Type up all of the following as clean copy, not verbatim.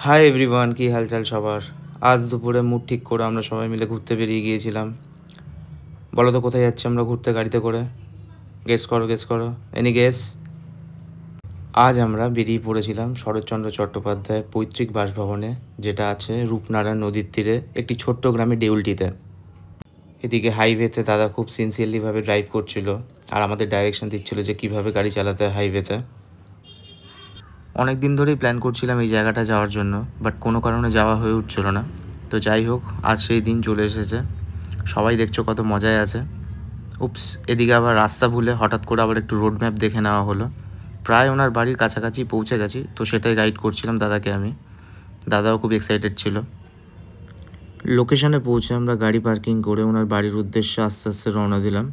Hi everyone, কী হালচাল সবার? আজ দুপুরে মুড ঠিক করে আমরা সবাই মিলে ঘুরতে বেরিয়ে গিয়েছিলাম। বলো তো কোথায় যাচ্ছি আমরা ঘুরতে গাড়িতে করে? গেস করো, এনি গেস? আজ আমরা বেরিয়ে পড়েছিলাম শরৎচন্দ্র চট্টোপাধ্যায় পৈতৃক বাসভবনে, যেটা আছে রূপনারায়ণ নদীর তীরে একটি ছোট্ট গ্রামে দেউলটিতে। এদিকে হাইওয়েতে দাদা খুব সিনসিয়ারলিভাবে ড্রাইভ করছিল আর আমাদের ডাইরেকশন দিচ্ছিল যে কীভাবে গাড়ি চালাতে হয় হাইওয়েতে। অনেক দিন ধরেই প্ল্যান করছিলাম এই জায়গাটা যাওয়ার জন্য, বাট কোনো কারণে যাওয়া হয়ে উঠছিল না। তো যাই হোক, আজ সেই দিন চলে এসেছে। সবাই দেখছো কত মজায় আছে। উপস, এদিকে আবার রাস্তা ভুলে হঠাৎ করে আবার একটু রোড ম্যাপ দেখে নেওয়া হলো। প্রায় ওনার বাড়ির কাছাকাছি পৌঁছে গেছি, তো সেটাই গাইড করছিলাম দাদাকে আমি। দাদাও খুব এক্সাইটেড ছিল। লোকেশনে পৌঁছে আমরা গাড়ি পার্কিং করে ওনার বাড়ির উদ্দেশ্যে আস্তে আস্তে রওনা দিলাম।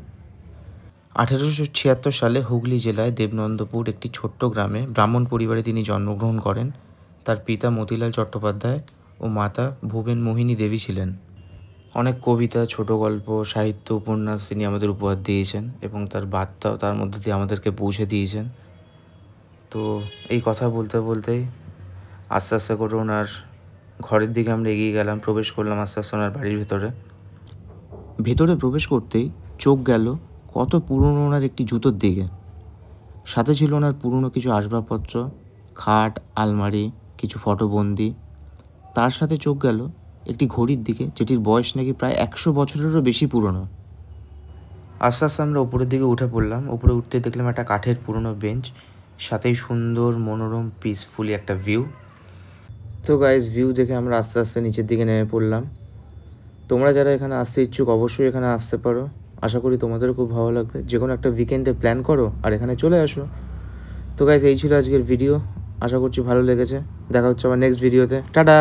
1876 সালে হুগলি জেলায় দেবনন্দপুর একটি ছোট্ট গ্রামে ব্রাহ্মণ পরিবারে তিনি জন্মগ্রহণ করেন। তার পিতা মতিলাল চট্টোপাধ্যায় ও মাতা ভুবেন মোহিনী দেবী ছিলেন। অনেক কবিতা, ছোট গল্প, সাহিত্য, উপন্যাস তিনি আমাদের উপহার দিয়েছেন এবং তার বার্তাও তার মধ্যে দিয়ে আমাদেরকে পৌঁছে দিয়েছেন। তো এই কথা বলতে বলতেই আস্তে আস্তে করে ওনার ঘরের দিকে আমরা এগিয়ে গেলাম, প্রবেশ করলাম আস্তে আস্তে ওনার বাড়ির ভেতরে। ভেতরে প্রবেশ করতেই চোখ গেল কত পুরনো ওনার একটি জুতোর দিকে। সাথে ছিল ওনার পুরনো কিছু আসবাবপত্র, খাট, আলমারি, কিছু ফটোবন্দি। তার সাথে চোখ গেল একটি ঘড়ির দিকে, যেটির বয়স নাকি প্রায় 100 বছরেরও বেশি পুরনো। আস্তে আস্তে আমরা উপরের দিকে উঠে পড়লাম। উপরে উঠতে দেখলাম একটা কাঠের পুরনো বেঞ্চ, সাথেই সুন্দর মনোরম পিসফুলি একটা ভিউ। তো গাইজ, ভিউ দেখে আমরা আস্তে আস্তে নিচের দিকে নেমে পড়লাম। তোমরা যারা এখানে আসতে ইচ্ছুক অবশ্যই এখানে আসতে পারো। আশা করি তোমাদেরও খুব ভালো লাগবে। যে কোনো একটা উইকেন্ডে প্ল্যান করো আর এখানে চলে আসো। তো গাইজ, এই ছিল আজকের ভিডিও। আশা করছি ভালো লেগেছে। দেখা হচ্ছে আবার নেক্সট ভিডিওতে। টাটা।